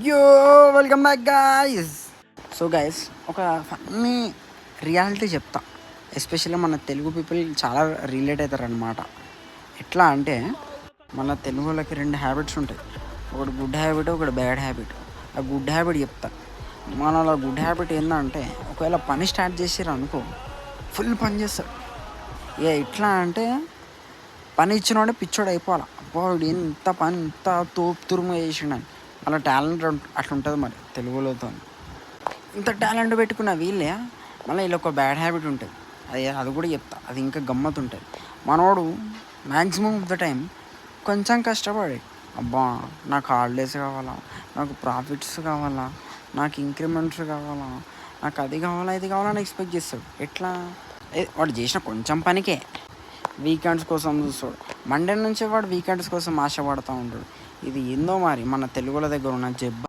Yo welcome back guys. So guys, ఒక funny reality చెప్తా. Especially మన తెలుగు పీపుల్ చాలా రిలేట్ అవుతారు అనమాట. ఎట్లా అంటే, మన తెలుగు వాళ్ళకి రెండు హ్యాబిట్స్ ఉంటాయి. ఒకటి గుడ్ హ్యాబిట్, ఒకటి బ్యాడ్ హ్యాబిట్. ఆ గుడ్ హ్యాబిట్ చెప్తా. మన వాళ్ళ గుడ్ హ్యాబిట్ ఏంటంటే, ఒకవేళ పని స్టార్ట్ చేసారు అనుకో, ఫుల్ పని చేస్తారు. ఇక ఎట్లా అంటే, పని ఇచ్చినోడే పిచ్చోడు అయిపోవాలి. అబ్బా వీడు ఇంత పని ఇంత తోపు తురుము చేసిండని. అలా టాలెంట్ అట్లా ఉంటుంది మరి తెలుగులోతో. ఇంత టాలెంట్ పెట్టుకున్న వీళ్ళే మళ్ళీ వీళ్ళ ఒక బ్యాడ్ హ్యాబిట్ ఉంటుంది. అది కూడా చెప్తా. అది ఇంకా గమ్మత్ ఉంటుంది. మనోడు మ్యాక్సిమం ఆఫ్ ద టైం కొంచెం కష్టపడి, అబ్బా నాకు హాలిడేస్ కావాలా, నాకు ప్రాఫిట్స్ కావాలా, నాకు ఇంక్రిమెంట్స్ కావాలా, నాకు అది కావాలా ఇది కావాలని ఎక్స్పెక్ట్ చేస్తాడు. ఎట్లా వాడు చేసిన కొంచెం పనికే వీకెండ్స్ కోసం చూస్తాడు. మండే నుంచి వాడు వీకెండ్స్ కోసం ఆశపడుతూ ఉంటాడు. ఇది ఏందో మరి మన తెలుగుల దగ్గర ఉన్న జబ్బ.